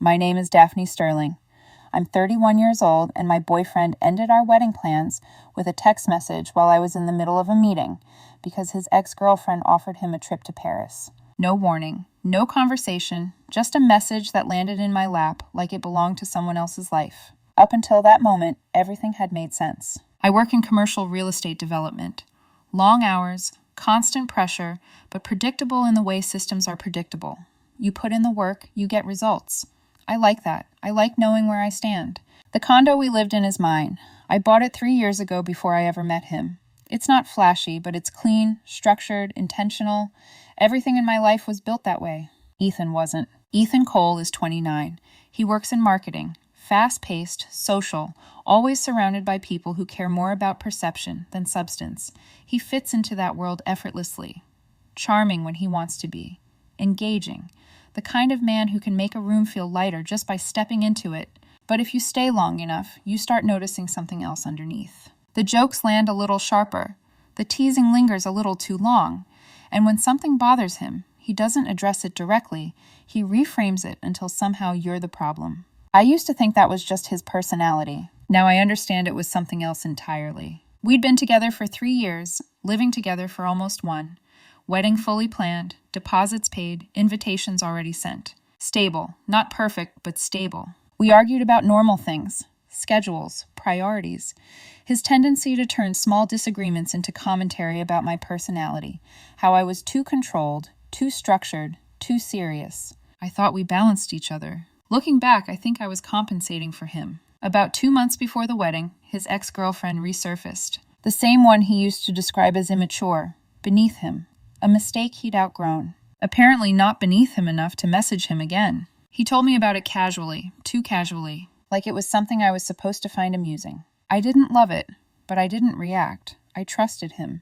My name is Daphne Sterling. I'm 31 years old, and my boyfriend ended our wedding plans with a text message while I was in the middle of a meeting because his ex-girlfriend offered him a trip to Paris. No warning, no conversation, just a message that landed in my lap like it belonged to someone else's life. Up until that moment, everything had made sense. I work in commercial real estate development. Long hours, constant pressure, but predictable in the way systems are predictable. You put in the work, you get results. I like that. I like knowing where I stand. The condo we lived in is mine. I bought it 3 years ago before I ever met him. It's not flashy, but it's clean, structured, intentional. Everything in my life was built that way. Ethan wasn't. Ethan Cole is 29. He works in marketing. Fast-paced, social, always surrounded by people who care more about perception than substance. He fits into that world effortlessly. Charming when he wants to be. Engaging. The kind of man who can make a room feel lighter just by stepping into it. But if you stay long enough, you start noticing something else underneath. The jokes land a little sharper. The teasing lingers a little too long. And when something bothers him, he doesn't address it directly. He reframes it until somehow you're the problem. I used to think that was just his personality. Now I understand it was something else entirely. We'd been together for 3 years, living together for almost 1. Wedding fully planned, deposits paid, invitations already sent. Stable, not perfect, but stable. We argued about normal things, schedules, priorities. His tendency to turn small disagreements into commentary about my personality, how I was too controlled, too structured, too serious. I thought we balanced each other. Looking back, I think I was compensating for him. About 2 months before the wedding, his ex-girlfriend resurfaced. The same one he used to describe as immature, beneath him. A mistake he'd outgrown. Apparently not beneath him enough to message him again. He told me about it casually, too casually, like it was something I was supposed to find amusing. I didn't love it, but I didn't react. I trusted him.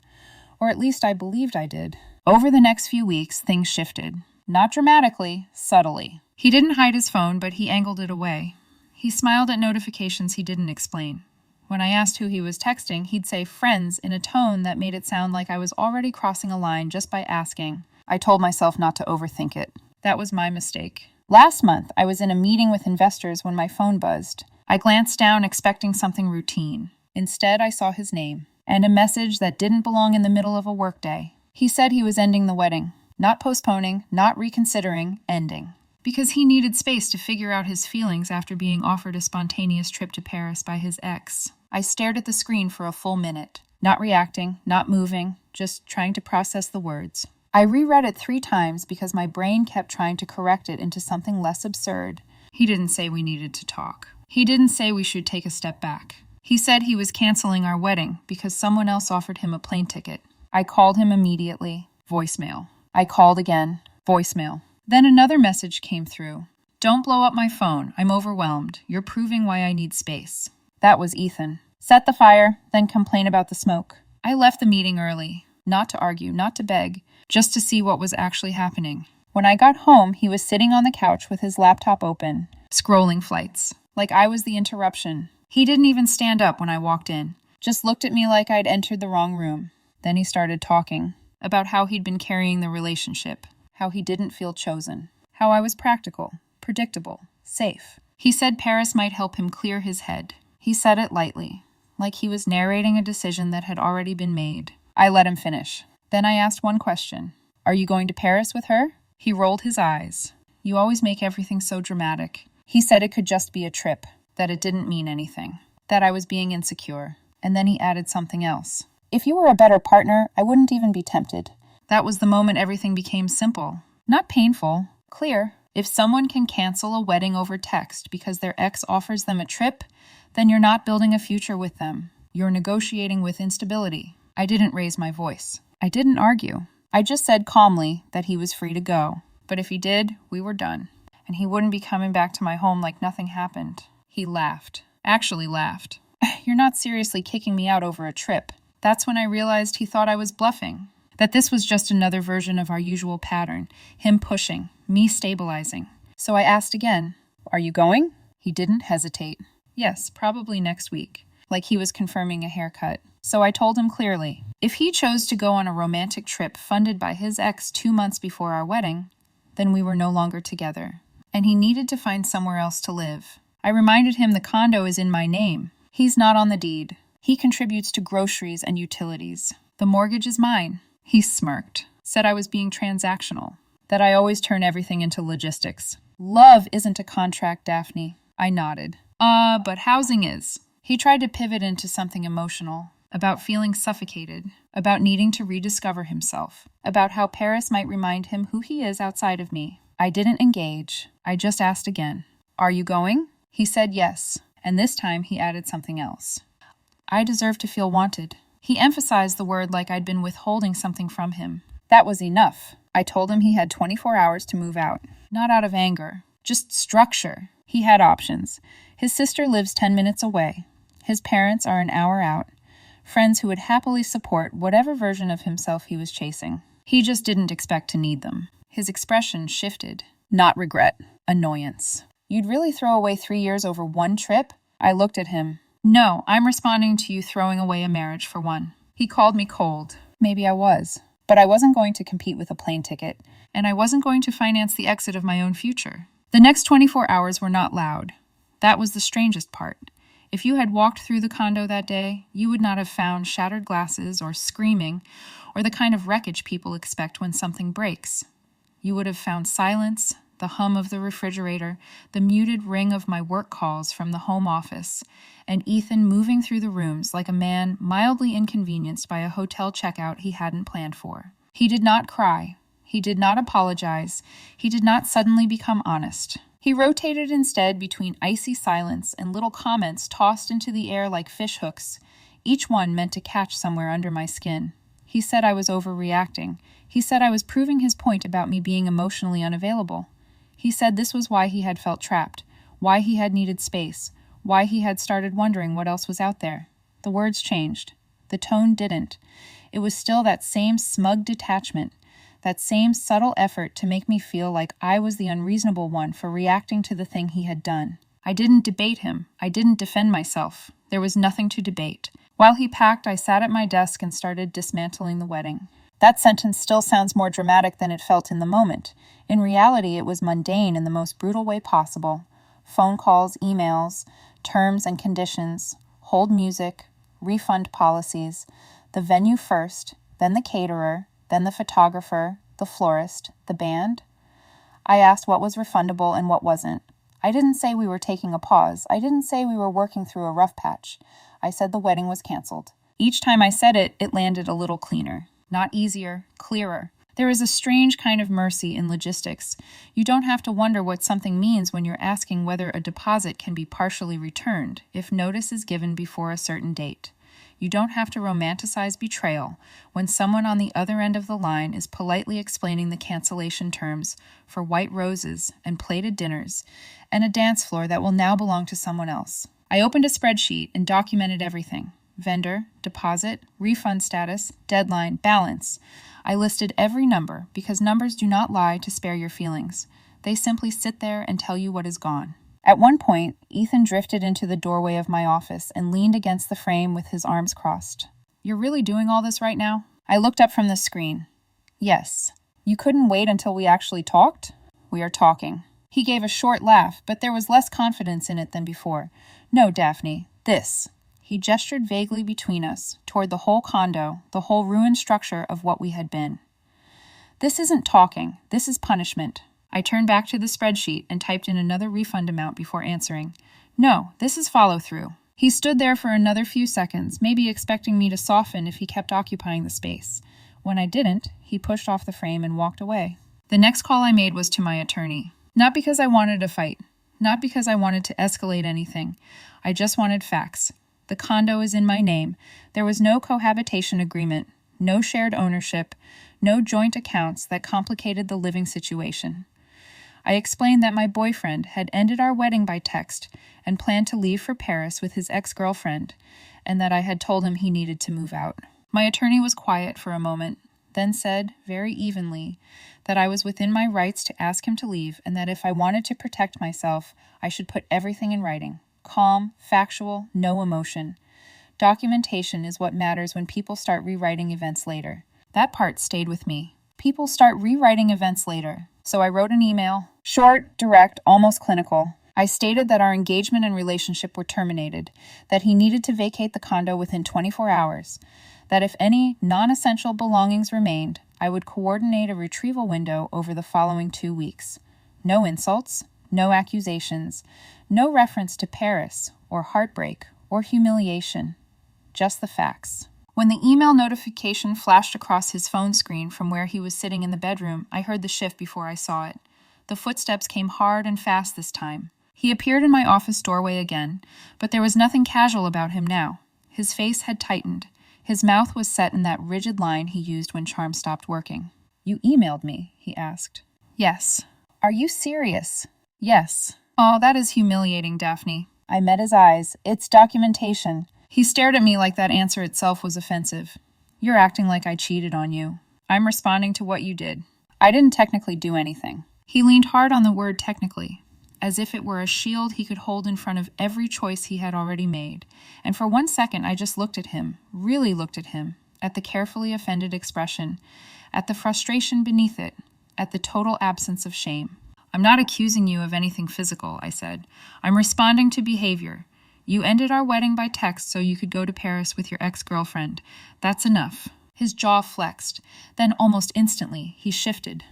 Or at least I believed I did. Over the next few weeks, things shifted. Not dramatically, subtly. He didn't hide his phone, but he angled it away. He smiled at notifications he didn't explain. When I asked who he was texting, he'd say friends in a tone that made it sound like I was already crossing a line just by asking. I told myself not to overthink it. That was my mistake. Last month, I was in a meeting with investors when my phone buzzed. I glanced down expecting something routine. Instead, I saw his name and a message that didn't belong in the middle of a workday. He said he was ending the wedding. Not postponing, not reconsidering, ending. Because he needed space to figure out his feelings after being offered a spontaneous trip to Paris by his ex. I stared at the screen for a full minute, not reacting, not moving, just trying to process the words. I reread it 3 times because my brain kept trying to correct it into something less absurd. He didn't say we needed to talk. He didn't say we should take a step back. He said he was canceling our wedding because someone else offered him a plane ticket. I called him immediately. Voicemail. I called again. Voicemail. Then another message came through. Don't blow up my phone. I'm overwhelmed. You're proving why I need space. That was Ethan. Set the fire, then complain about the smoke. I left the meeting early. Not to argue, not to beg, just to see what was actually happening. When I got home, he was sitting on the couch with his laptop open, scrolling flights, like I was the interruption. He didn't even stand up when I walked in, just looked at me like I'd entered the wrong room. Then he started talking about how he'd been carrying the relationship, how he didn't feel chosen, how I was practical, predictable, safe. He said Paris might help him clear his head. He said it lightly, like he was narrating a decision that had already been made. I let him finish. Then I asked one question. Are you going to Paris with her? He rolled his eyes. You always make everything so dramatic. He said it could just be a trip, that it didn't mean anything, that I was being insecure. And then he added something else. If you were a better partner, I wouldn't even be tempted. That was the moment everything became simple. Not painful, clear. If someone can cancel a wedding over text because their ex offers them a trip, then you're not building a future with them. You're negotiating with instability. I didn't raise my voice. I didn't argue. I just said calmly that he was free to go. But if he did, we were done. And he wouldn't be coming back to my home like nothing happened. He laughed. Actually laughed. You're not seriously kicking me out over a trip. That's when I realized he thought I was bluffing. That this was just another version of our usual pattern. Him pushing, me stabilizing. So I asked again, are you going? He didn't hesitate. Yes, probably next week. Like he was confirming a haircut. So I told him clearly, if he chose to go on a romantic trip funded by his ex 2 months before our wedding, then we were no longer together. and he needed to find somewhere else to live. I reminded him the condo is in my name. He's not on the deed. He contributes to groceries and utilities. The mortgage is mine. He smirked, said I was being transactional, that I always turn everything into logistics. Love isn't a contract, Daphne. I nodded. But housing is. He tried to pivot into something emotional, about feeling suffocated, about needing to rediscover himself, about how Paris might remind him who he is outside of me. I didn't engage. I just asked again. Are you going? He said yes, and this time he added something else. I deserve to feel wanted. He emphasized the word like I'd been withholding something from him. That was enough. I told him he had 24 hours to move out. Not out of anger, just structure. He had options. His sister lives 10 minutes away. His parents are an hour out. Friends who would happily support whatever version of himself he was chasing. He just didn't expect to need them. His expression shifted. Not regret. Annoyance. You'd really throw away 3 years over one trip? I looked at him. No, I'm responding to you throwing away a marriage for one. He called me cold. Maybe I was. But I wasn't going to compete with a plane ticket, and I wasn't going to finance the exit of my own future. The next 24 hours were not loud. That was the strangest part. If you had walked through the condo that day, you would not have found shattered glasses or screaming or the kind of wreckage people expect when something breaks. You would have found silence, the hum of the refrigerator, the muted ring of my work calls from the home office, and Ethan moving through the rooms like a man mildly inconvenienced by a hotel checkout he hadn't planned for. He did not cry. He did not apologize. He did not suddenly become honest. He rotated instead between icy silence and little comments tossed into the air like fish hooks, each one meant to catch somewhere under my skin. He said I was overreacting. He said I was proving his point about me being emotionally unavailable. He said this was why he had felt trapped, why he had needed space, why he had started wondering what else was out there. The words changed. The tone didn't. It was still that same smug detachment, that same subtle effort to make me feel like I was the unreasonable one for reacting to the thing he had done. I didn't debate him. I didn't defend myself. There was nothing to debate. While he packed, I sat at my desk and started dismantling the wedding. That sentence still sounds more dramatic than it felt in the moment. In reality, it was mundane in the most brutal way possible. Phone calls, emails, terms and conditions, hold music, refund policies, the venue first, then the caterer, then the photographer, the florist, the band. I asked what was refundable and what wasn't. I didn't say we were taking a pause. I didn't say we were working through a rough patch. I said the wedding was canceled. Each time I said it, it landed a little cleaner. Not easier, clearer. There is a strange kind of mercy in logistics. You don't have to wonder what something means when you're asking whether a deposit can be partially returned if notice is given before a certain date. You don't have to romanticize betrayal when someone on the other end of the line is politely explaining the cancellation terms for white roses and plated dinners and a dance floor that will now belong to someone else. I opened a spreadsheet and documented everything. Vendor, deposit, refund status, deadline, balance. I listed every number because numbers do not lie to spare your feelings. They simply sit there and tell you what is gone. At one point, Ethan drifted into the doorway of my office and leaned against the frame with his arms crossed. You're really doing all this right now? I looked up from the screen. Yes. You couldn't wait until we actually talked? We are talking. He gave a short laugh, but there was less confidence in it than before. No, Daphne, this. He gestured vaguely between us, toward the whole condo, the whole ruined structure of what we had been. This isn't talking. This is punishment. I turned back to the spreadsheet and typed in another refund amount before answering. No, this is follow-through. He stood there for another few seconds, maybe expecting me to soften if he kept occupying the space. When I didn't, he pushed off the frame and walked away. The next call I made was to my attorney. Not because I wanted a fight. Not because I wanted to escalate anything. I just wanted facts. The condo is in my name. There was no cohabitation agreement, no shared ownership, no joint accounts that complicated the living situation. I explained that my boyfriend had ended our wedding by text and planned to leave for Paris with his ex-girlfriend, and that I had told him he needed to move out. My attorney was quiet for a moment, then said, very evenly, that I was within my rights to ask him to leave and that if I wanted to protect myself, I should put everything in writing. Calm, factual, no emotion. Documentation is what matters when people start rewriting events later. That part stayed with me. People start rewriting events later. So I wrote an email, Short, direct, almost clinical. I stated that our engagement and relationship were terminated, that he needed to vacate the condo within 24 hours, that if any non-essential belongings remained, I would coordinate a retrieval window over the following 2 weeks. No insults, no accusations, no reference to Paris, or heartbreak, or humiliation. Just the facts. When the email notification flashed across his phone screen from where he was sitting in the bedroom, I heard the shift before I saw it. The footsteps came hard and fast this time. He appeared in my office doorway again, but there was nothing casual about him now. His face had tightened. His mouth was set in that rigid line he used when charm stopped working. "You emailed me?" he asked. "Yes." "Are you serious?" "Yes." "Oh, that is humiliating, Daphne." I met his eyes. "It's documentation." He stared at me like that answer itself was offensive. "You're acting like I cheated on you. I'm responding to what you did. I didn't technically do anything." He leaned hard on the word technically, as if it were a shield he could hold in front of every choice he had already made. And for 1 second I just looked at him, really looked at him, at the carefully offended expression, at the frustration beneath it, at the total absence of shame. "I'm not accusing you of anything physical," I said. "I'm responding to behavior. You ended our wedding by text so you could go to Paris with your ex-girlfriend. That's enough." His jaw flexed. Then almost instantly, he shifted.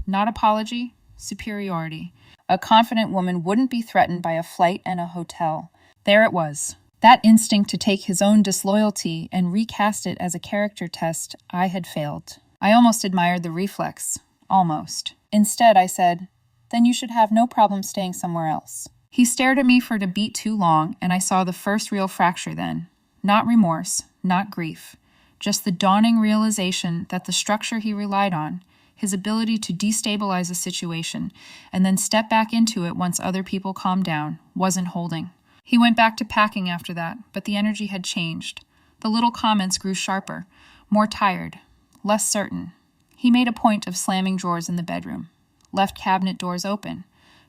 Not apology, superiority. A confident woman wouldn't be threatened by a flight and a hotel. There it was. That instinct to take his own disloyalty and recast it as a character test, I had failed. I almost admired the reflex. Almost. Instead, I said, "Then you should have no problem staying somewhere else." He stared at me for a beat too long, and I saw the first real fracture then. Not remorse, not grief. Just the dawning realization that the structure he relied on, his ability to destabilize a situation and then step back into it once other people calmed down, wasn't holding. He went back to packing after that, but the energy had changed. The little comments grew sharper, more tired, less certain. He made a point of slamming drawers in the bedroom, left cabinet doors open,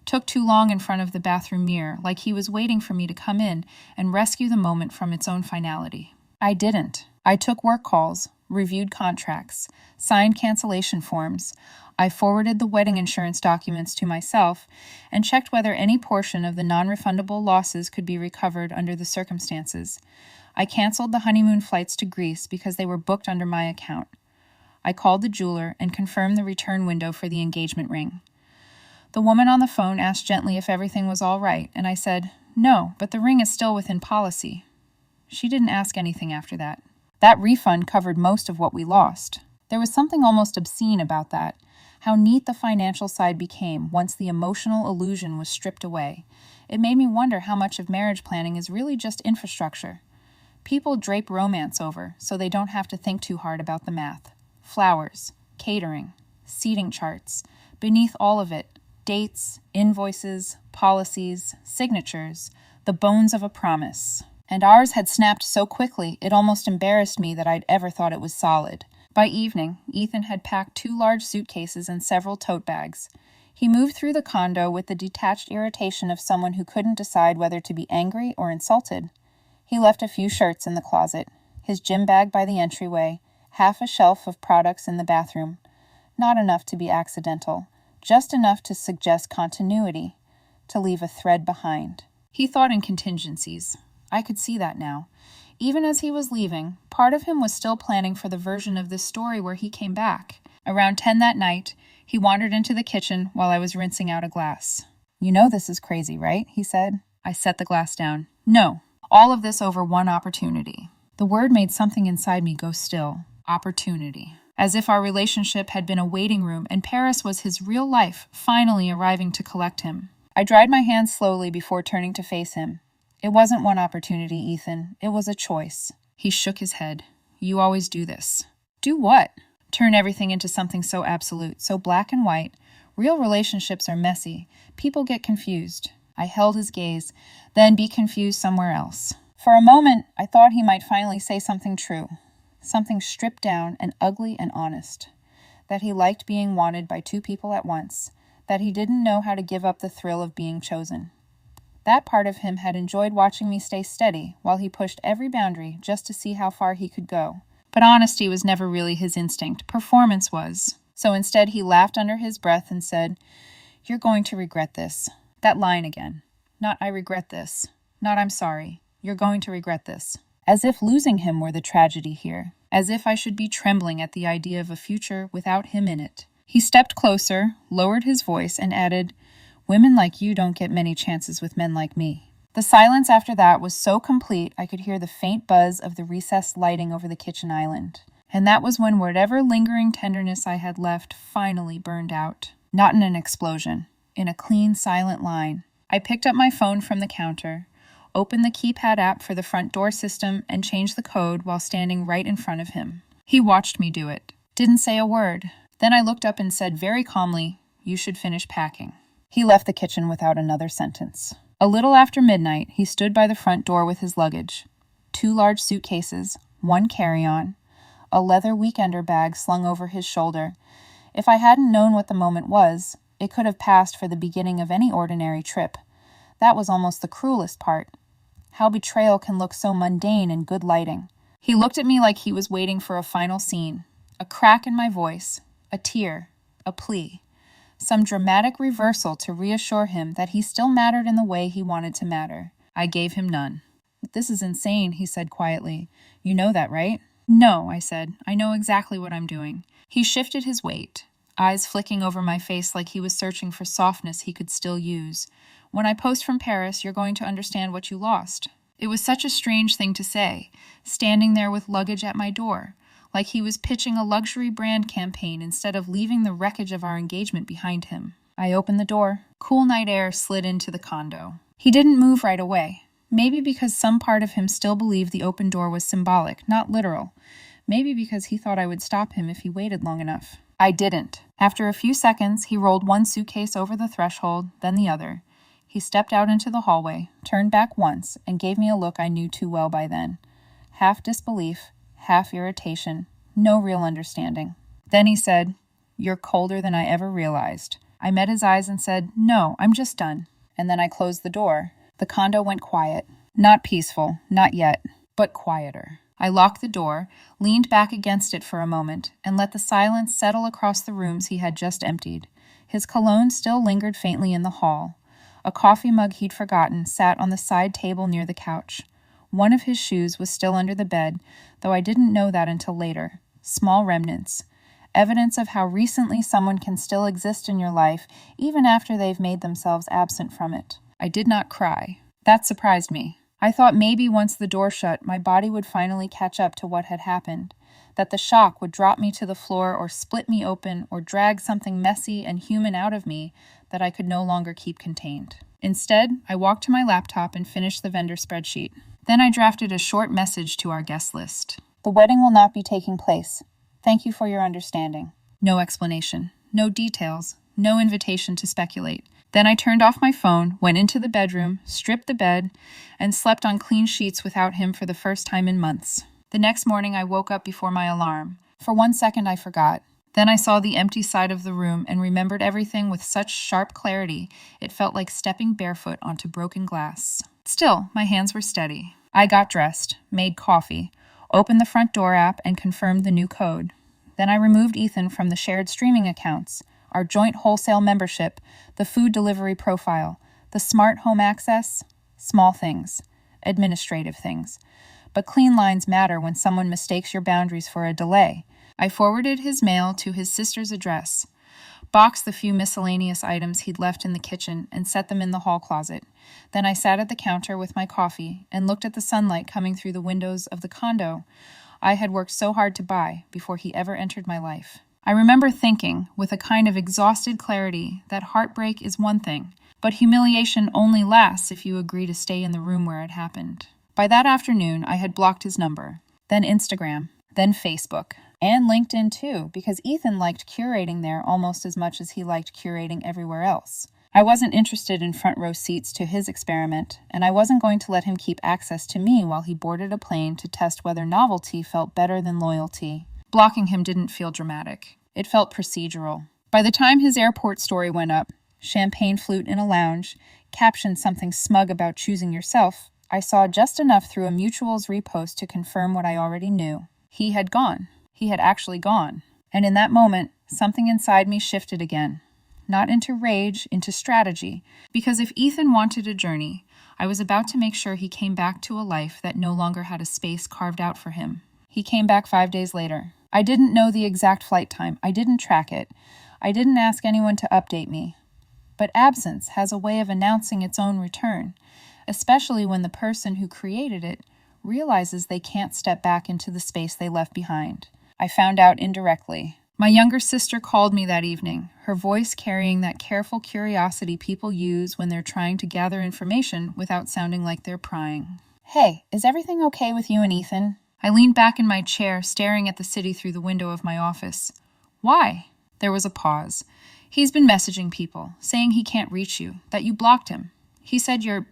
took too long in front of the bathroom mirror, like he was waiting for me to come in and rescue the moment from its own finality. I didn't. I took work calls, reviewed contracts, signed cancellation forms. I forwarded the wedding insurance documents to myself and checked whether any portion of the non-refundable losses could be recovered under the circumstances. I canceled the honeymoon flights to Greece because they were booked under my account. I called the jeweler and confirmed the return window for the engagement ring. The woman on the phone asked gently if everything was all right, and I said, "No, but the ring is still within policy." She didn't ask anything after that. That refund covered most of what we lost. There was something almost obscene about that, how neat the financial side became once the emotional illusion was stripped away. It made me wonder how much of marriage planning is really just infrastructure. People drape romance over, so they don't have to think too hard about the math. Flowers, catering, seating charts. Beneath all of it, dates, invoices, policies, signatures, the bones of a promise. And ours had snapped so quickly, it almost embarrassed me that I'd ever thought it was solid. By evening, Ethan had packed 2 large suitcases and several tote bags. He moved through the condo with the detached irritation of someone who couldn't decide whether to be angry or insulted. He left a few shirts in the closet, his gym bag by the entryway, half a shelf of products in the bathroom. Not enough to be accidental, just enough to suggest continuity, to leave a thread behind. He thought in contingencies. I could see that now. Even as he was leaving, part of him was still planning for the version of this story where he came back. Around 10 that night, he wandered into the kitchen while I was rinsing out a glass. "You know this is crazy, right?" he said. I set the glass down. "No. All of this over one opportunity." The word made something inside me go still. Opportunity. As if our relationship had been a waiting room and Paris was his real life finally arriving to collect him. I dried my hands slowly before turning to face him. "It wasn't one opportunity, Ethan. It was a choice." He shook his head. "You always do this." "Do what?" "Turn everything into something so absolute, so black and white. Real relationships are messy. People get confused." I held his gaze, "Then be confused somewhere else." For a moment, I thought he might finally say something true. Something stripped down and ugly and honest. That he liked being wanted by 2 people at once. That he didn't know how to give up the thrill of being chosen. That part of him had enjoyed watching me stay steady while he pushed every boundary just to see how far he could go. But honesty was never really his instinct. Performance was. So instead he laughed under his breath and said, You're going to regret this. That line again. Not I regret this. Not I'm sorry. You're going to regret this. As if losing him were the tragedy here. As if I should be trembling at the idea of a future without him in it. He stepped closer, lowered his voice, and added, "Women like you don't get many chances with men like me." The silence after that was so complete I could hear the faint buzz of the recessed lighting over the kitchen island. And that was when whatever lingering tenderness I had left finally burned out. Not in an explosion. In a clean, silent line. I picked up my phone from the counter, opened the keypad app for the front door system, and changed the code while standing right in front of him. He watched me do it. Didn't say a word. Then I looked up and said very calmly, "You should finish packing." He left the kitchen without another sentence. A little after midnight, he stood by the front door with his luggage. 2 large suitcases, 1 carry-on, a leather weekender bag slung over his shoulder. If I hadn't known what the moment was, it could have passed for the beginning of any ordinary trip. That was almost the cruelest part. How betrayal can look so mundane in good lighting. He looked at me like he was waiting for a final scene. A crack in my voice, a tear, a plea. Some dramatic reversal to reassure him that he still mattered in the way he wanted to matter. I gave him none. "This is insane," he said quietly. "You know that, right?" "No," I said. "I know exactly what I'm doing." He shifted his weight, eyes flicking over my face like he was searching for softness he could still use. "When I post from Paris, you're going to understand what you lost." It was such a strange thing to say, standing there with luggage at my door, like he was pitching a luxury brand campaign instead of leaving the wreckage of our engagement behind him. I opened the door. Cool night air slid into the condo. He didn't move right away. Maybe because some part of him still believed the open door was symbolic, not literal. Maybe because he thought I would stop him if he waited long enough. I didn't. After a few seconds, he rolled 1 suitcase over the threshold, then the other. He stepped out into the hallway, turned back once, and gave me a look I knew too well by then. Half disbelief, half irritation, no real understanding. Then he said, "You're colder than I ever realized." I met his eyes and said, "No, I'm just done." And then I closed the door. The condo went quiet. Not peaceful, not yet, but quieter. I locked the door, leaned back against it for a moment, and let the silence settle across the rooms he had just emptied. His cologne still lingered faintly in the hall. A coffee mug he'd forgotten sat on the side table near the couch. One of his shoes was still under the bed, though I didn't know that until later. Small remnants. Evidence of how recently someone can still exist in your life, even after they've made themselves absent from it. I did not cry. That surprised me. I thought maybe once the door shut, my body would finally catch up to what had happened, that the shock would drop me to the floor or split me open or drag something messy and human out of me that I could no longer keep contained. Instead, I walked to my laptop and finished the vendor spreadsheet. Then I drafted a short message to our guest list. "The wedding will not be taking place. Thank you for your understanding." No explanation, no details, no invitation to speculate. Then I turned off my phone, went into the bedroom, stripped the bed, and slept on clean sheets without him for the first time in months. The next morning I woke up before my alarm. For 1 second I forgot. Then I saw the empty side of the room and remembered everything with such sharp clarity it felt like stepping barefoot onto broken glass. Still, my hands were steady. I got dressed, made coffee, opened the front door app, and confirmed the new code. Then I removed Ethan from the shared streaming accounts, our joint wholesale membership, the food delivery profile, the smart home access. Small things, administrative things. But clean lines matter when someone mistakes your boundaries for a delay. I forwarded his mail to his sister's address, boxed the few miscellaneous items he'd left in the kitchen, and set them in the hall closet. Then I sat at the counter with my coffee and looked at the sunlight coming through the windows of the condo I had worked so hard to buy before he ever entered my life. I remember thinking, with a kind of exhausted clarity, that heartbreak is one thing, but humiliation only lasts if you agree to stay in the room where it happened. By that afternoon, I had blocked his number, then Instagram, then Facebook, and LinkedIn too, because Ethan liked curating there almost as much as he liked curating everywhere else. I wasn't interested in front row seats to his experiment, and I wasn't going to let him keep access to me while he boarded a plane to test whether novelty felt better than loyalty. Blocking him didn't feel dramatic. It felt procedural. By the time his airport story went up, champagne flute in a lounge, captioned something smug about choosing yourself, I saw just enough through a mutual's repost to confirm what I already knew. He had gone. He had actually gone. And in that moment, something inside me shifted again. not into rage, into strategy. Because if Ethan wanted a journey, I was about to make sure he came back to a life that no longer had a space carved out for him. He came back 5 days later. I didn't know the exact flight time. I didn't track it. I didn't ask anyone to update me. But absence has a way of announcing its own return, especially when the person who created it realizes they can't step back into the space they left behind. I found out indirectly. My younger sister called me that evening, her voice carrying that careful curiosity people use when they're trying to gather information without sounding like they're prying. "Hey, is everything okay with you and Ethan?" I leaned back in my chair, staring at the city through the window of my office. "Why?" There was a pause. "He's been messaging people, saying he can't reach you, that you blocked him. He said you're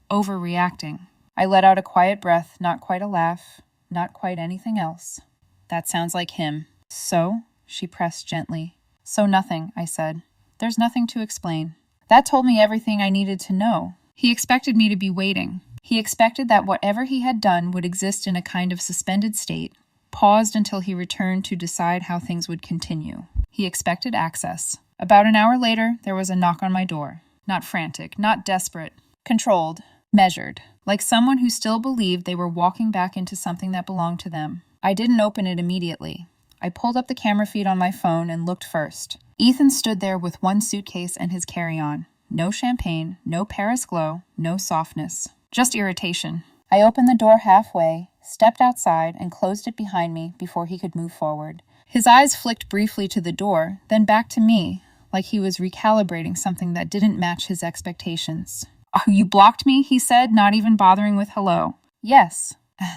overreacting." I let out a quiet breath, not quite a laugh, not quite anything else. "That sounds like him." "So?" She pressed gently. "So nothing," I said. "There's nothing to explain." That told me everything I needed to know. He expected me to be waiting. He expected that whatever he had done would exist in a kind of suspended state, paused until he returned to decide how things would continue. He expected access. About an hour later, there was a knock on my door. Not frantic, not desperate. Controlled. Measured. Like someone who still believed they were walking back into something that belonged to them. I didn't open it immediately. I pulled up the camera feed on my phone and looked first. Ethan stood there with one suitcase and his carry-on. No champagne, no Paris glow, no softness. Just irritation. I opened the door halfway, stepped outside, and closed it behind me before he could move forward. His eyes flicked briefly to the door, then back to me, like he was recalibrating something that didn't match his expectations. "Oh, you blocked me?" he said, not even bothering with hello. "Yes."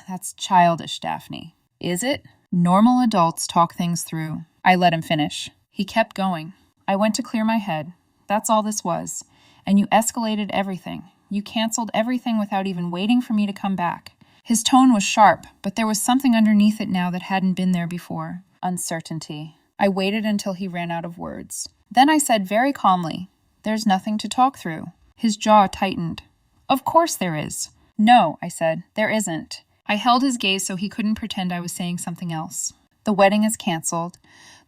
"That's childish, Daphne." "Is it?" "Normal adults talk things through." I let him finish. He kept going. "I went to clear my head. That's all this was. And you escalated everything. You canceled everything without even waiting for me to come back." His tone was sharp, but there was something underneath it now that hadn't been there before. Uncertainty. I waited until he ran out of words. Then I said very calmly, "There's nothing to talk through." His jaw tightened. "Of course there is." "No," I said, "there isn't." I held his gaze so he couldn't pretend I was saying something else. "The wedding is canceled.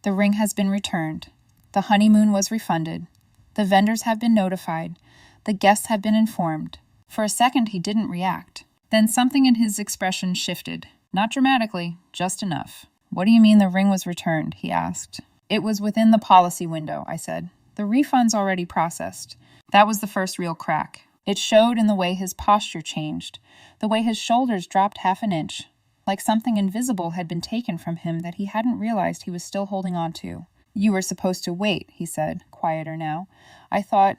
The ring has been returned. The honeymoon was refunded. The vendors have been notified. The guests have been informed." For a second, he didn't react. Then something in his expression shifted. Not dramatically, just enough. "What do you mean the ring was returned?" he asked. "It was within the policy window," I said. "The refund's already processed." That was the first real crack. It showed in the way his posture changed, the way his shoulders dropped half an inch, like something invisible had been taken from him that he hadn't realized he was still holding on to. "You were supposed to wait," he said, quieter now. "I thought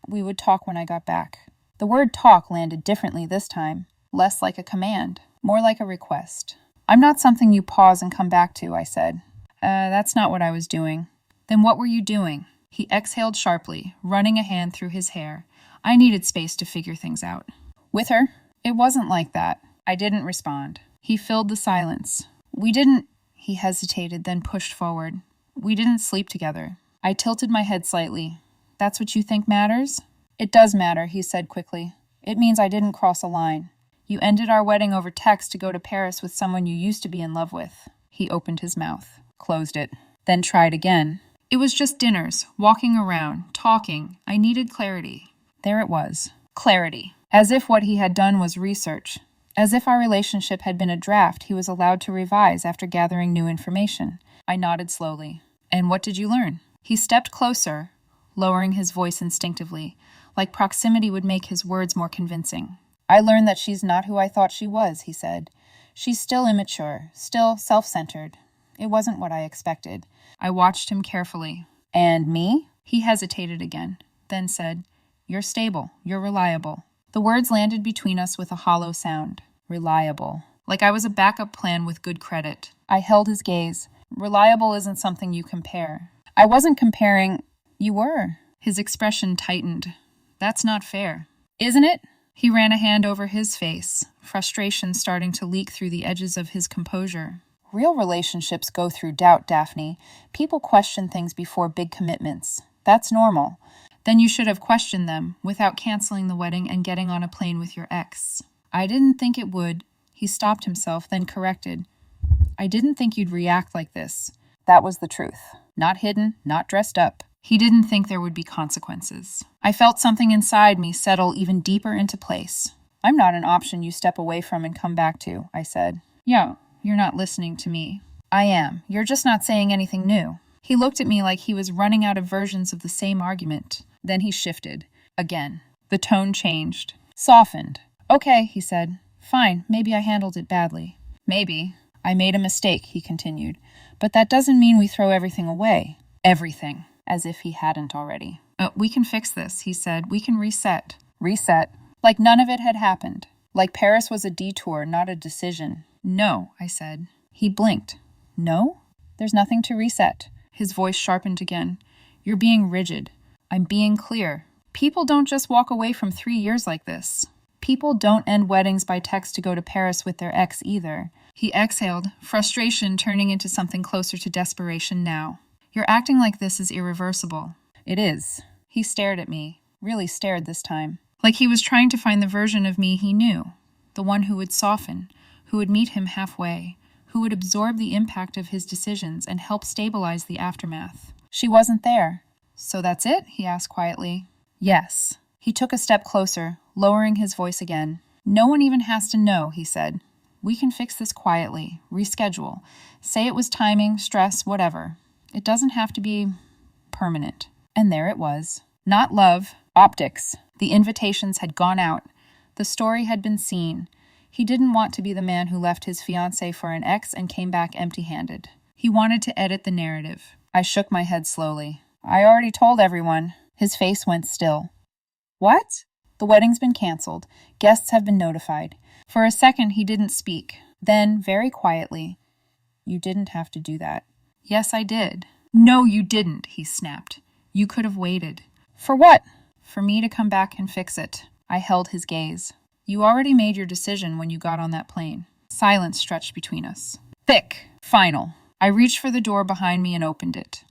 we would talk when I got back." The word talk landed differently this time, less like a command, more like a request. "I'm not something you pause and come back to," I said. That's not what I was doing." "Then what were you doing?" He exhaled sharply, running a hand through his hair. I needed space to figure things out. "With her?" "It wasn't like that." I didn't respond. He filled the silence. "We didn't—" He hesitated, then pushed forward. "We didn't sleep together." I tilted my head slightly. "That's what you think matters?" "It does matter," he said quickly. "It means I didn't cross a line. You ended our wedding over text to go to Paris with someone you used to be in love with." He opened his mouth, closed it, then tried again. "It was just dinners, walking around, talking. I needed clarity." There it was. Clarity. As if what he had done was research. As if our relationship had been a draft he was allowed to revise after gathering new information. I nodded slowly. "And what did you learn?" He stepped closer, lowering his voice instinctively, like proximity would make his words more convincing. "I learned that she's not who I thought she was," he said. "She's still immature, still self-centered. It wasn't what I expected." I watched him carefully. "And me?" He hesitated again, then said, "You're stable, you're reliable." The words landed between us with a hollow sound. Reliable. Like I was a backup plan with good credit. I held his gaze. "Reliable isn't something you compare." "I wasn't comparing." "You were." His expression tightened. "That's not fair." "Isn't it?" He ran a hand over his face, frustration starting to leak through the edges of his composure. "Real relationships go through doubt, Daphne. People question things before big commitments. That's normal." "Then you should have questioned them, without canceling the wedding and getting on a plane with your ex." "I didn't think it would." He stopped himself, then corrected. "I didn't think you'd react like this." That was the truth. Not hidden, not dressed up. He didn't think there would be consequences. I felt something inside me settle even deeper into place. I'm not an option you step away from and come back to, I said. Yeah, you're not listening to me. I am. You're just not saying anything new. He looked at me like he was running out of versions of the same argument. Then he shifted. Again. The tone changed. Softened. Okay, he said. Fine, maybe I handled it badly. Maybe. I made a mistake, he continued. But that doesn't mean we throw everything away. Everything. As if he hadn't already. We can fix this, he said. We can reset. Reset. Like none of it had happened. Like Paris was a detour, not a decision. No, I said. He blinked. No? There's nothing to reset. His voice sharpened again. You're being rigid. I'm being clear. People don't just walk away from 3 years like this. People don't end weddings by text to go to Paris with their ex either. He exhaled, frustration turning into something closer to desperation now. You're acting like this is irreversible. It is. He stared at me, really stared this time. Like he was trying to find the version of me he knew. The one who would soften, who would meet him halfway, who would absorb the impact of his decisions and help stabilize the aftermath. She wasn't there. So that's it? He asked quietly. Yes. He took a step closer, lowering his voice again. No one even has to know, he said. We can fix this quietly, reschedule. Say it was timing, stress, whatever. It doesn't have to be permanent. And there it was. Not love, optics. The invitations had gone out. The story had been seen. He didn't want to be the man who left his fiancé for an ex and came back empty-handed. He wanted to edit the narrative. I shook my head slowly. I already told everyone. His face went still. What? The wedding's been canceled. Guests have been notified. For a second, he didn't speak. Then, very quietly, You didn't have to do that. Yes, I did. No, you didn't, he snapped. You could have waited. For what? For me to come back and fix it. I held his gaze. You already made your decision when you got on that plane. Silence stretched between us. Thick. Final. I reached for the door behind me and opened it.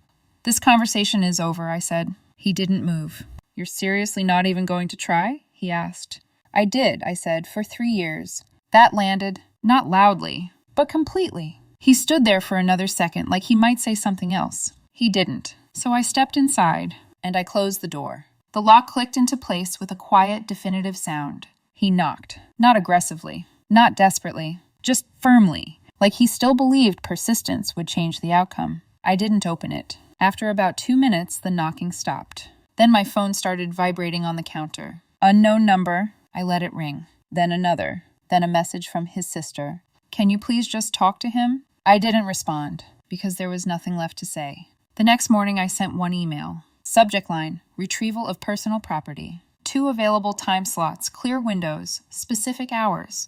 This conversation is over, I said. He didn't move. You're seriously not even going to try? He asked. I did, I said, for 3 years. That landed, not loudly, but completely. He stood there for another second, like he might say something else. He didn't. So I stepped inside, and I closed the door. The lock clicked into place with a quiet, definitive sound. He knocked. Not aggressively. Not desperately. Just firmly. Like he still believed persistence would change the outcome. I didn't open it. After about 2 minutes, the knocking stopped. Then my phone started vibrating on the counter. Unknown number. I let it ring. Then another. Then a message from his sister. Can you please just talk to him? I didn't respond, because there was nothing left to say. The next morning I sent one email. Subject line, retrieval of personal property. 2 available time slots, clear windows, specific hours.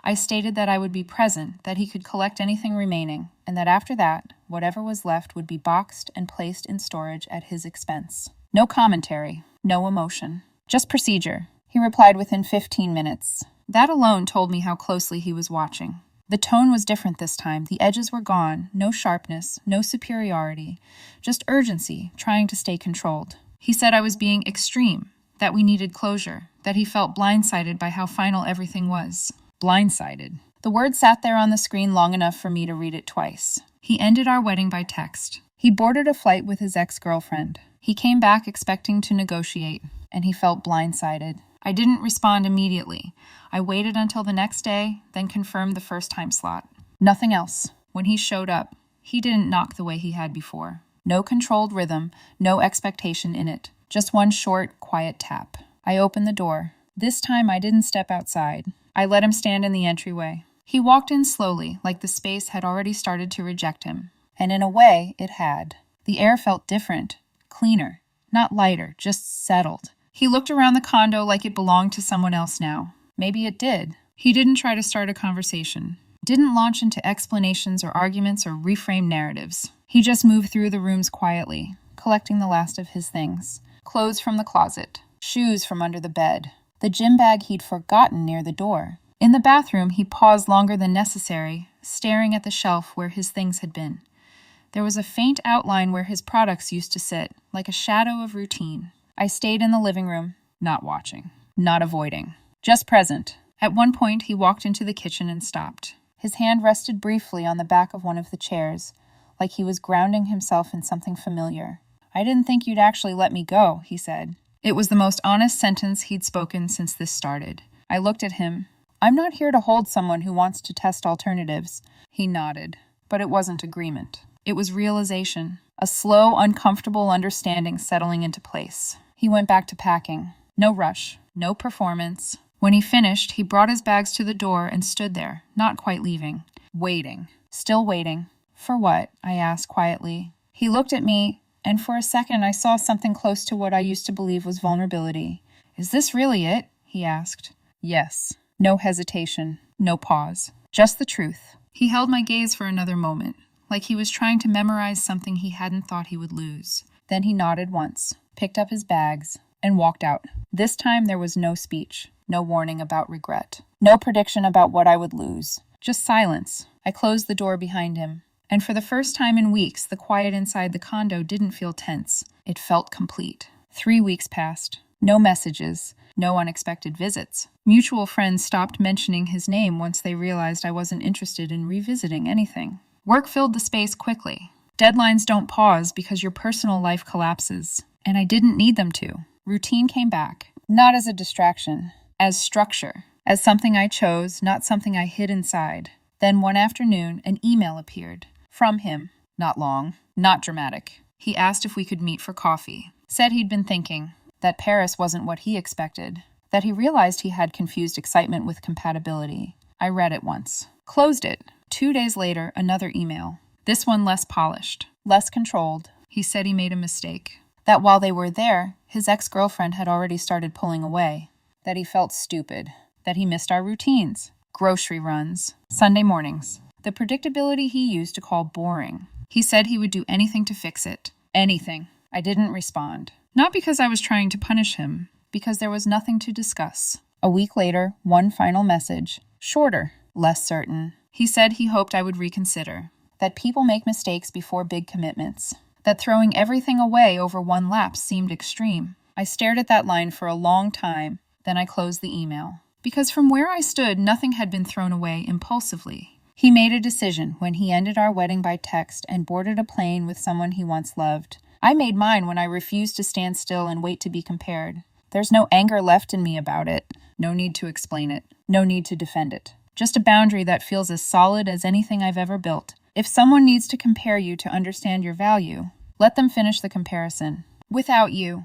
I stated that I would be present, that he could collect anything remaining, and that after that, whatever was left would be boxed and placed in storage at his expense. No commentary, no emotion. Just procedure. He replied within 15 minutes. That alone told me how closely he was watching. The tone was different this time. The edges were gone, no sharpness, no superiority, just urgency, trying to stay controlled. He said I was being extreme, that we needed closure, that he felt blindsided by how final everything was. Blindsided. The word sat there on the screen long enough for me to read it twice. He ended our wedding by text. He boarded a flight with his ex-girlfriend. He came back expecting to negotiate, and he felt blindsided. I didn't respond immediately. I waited until the next day, then confirmed the first time slot. Nothing else. When he showed up, he didn't knock the way he had before. No controlled rhythm, no expectation in it. Just one short, quiet tap. I opened the door. This time I didn't step outside. I let him stand in the entryway. He walked in slowly, like the space had already started to reject him. And in a way, it had. The air felt different, cleaner, not lighter, just settled. He looked around the condo like it belonged to someone else now. Maybe it did. He didn't try to start a conversation. Didn't launch into explanations or arguments or reframe narratives. He just moved through the rooms quietly, collecting the last of his things. Clothes from the closet, shoes from under the bed, the gym bag he'd forgotten near the door. In the bathroom, he paused longer than necessary, staring at the shelf where his things had been. There was a faint outline where his products used to sit, like a shadow of routine. I stayed in the living room, not watching, not avoiding, just present. At one point, he walked into the kitchen and stopped. His hand rested briefly on the back of one of the chairs, like he was grounding himself in something familiar. I didn't think you'd actually let me go, he said. It was the most honest sentence he'd spoken since this started. I looked at him. I'm not here to hold someone who wants to test alternatives. He nodded. But it wasn't agreement. It was realization. A slow, uncomfortable understanding settling into place. He went back to packing. No rush. No performance. When he finished, he brought his bags to the door and stood there, not quite leaving. Waiting. Still waiting. For what? I asked quietly. He looked at me, and for a second I saw something close to what I used to believe was vulnerability. Is this really it? He asked. Yes. No hesitation. No pause. Just the truth. He held my gaze for another moment, like he was trying to memorize something he hadn't thought he would lose. Then he nodded once, picked up his bags, and walked out. This time there was no speech, no warning about regret, no prediction about what I would lose. Just silence. I closed the door behind him. And for the first time in weeks, the quiet inside the condo didn't feel tense. It felt complete. 3 weeks passed. No messages. No unexpected visits. Mutual friends stopped mentioning his name once they realized I wasn't interested in revisiting anything. Work filled the space quickly. Deadlines don't pause because your personal life collapses. And I didn't need them to. Routine came back. Not as a distraction. As structure. As something I chose, not something I hid inside. Then one afternoon, an email appeared. From him. Not long. Not dramatic. He asked if we could meet for coffee. Said he'd been thinking. That Paris wasn't what he expected. That he realized he had confused excitement with compatibility. I read it once. Closed it. 2 days later, another email. This one less polished. Less controlled. He said he made a mistake. That while they were there, his ex-girlfriend had already started pulling away. That he felt stupid. That he missed our routines. Grocery runs. Sunday mornings. The predictability he used to call boring. He said he would do anything to fix it. Anything. I didn't respond. Not because I was trying to punish him, because there was nothing to discuss. A week later, one final message. Shorter. Less certain. He said he hoped I would reconsider. That people make mistakes before big commitments. That throwing everything away over one lapse seemed extreme. I stared at that line for a long time, then I closed the email. Because from where I stood, nothing had been thrown away impulsively. He made a decision when he ended our wedding by text and boarded a plane with someone he once loved. I made mine when I refused to stand still and wait to be compared. There's no anger left in me about it. No need to explain it. No need to defend it. Just a boundary that feels as solid as anything I've ever built. If someone needs to compare you to understand your value, let them finish the comparison. Without you.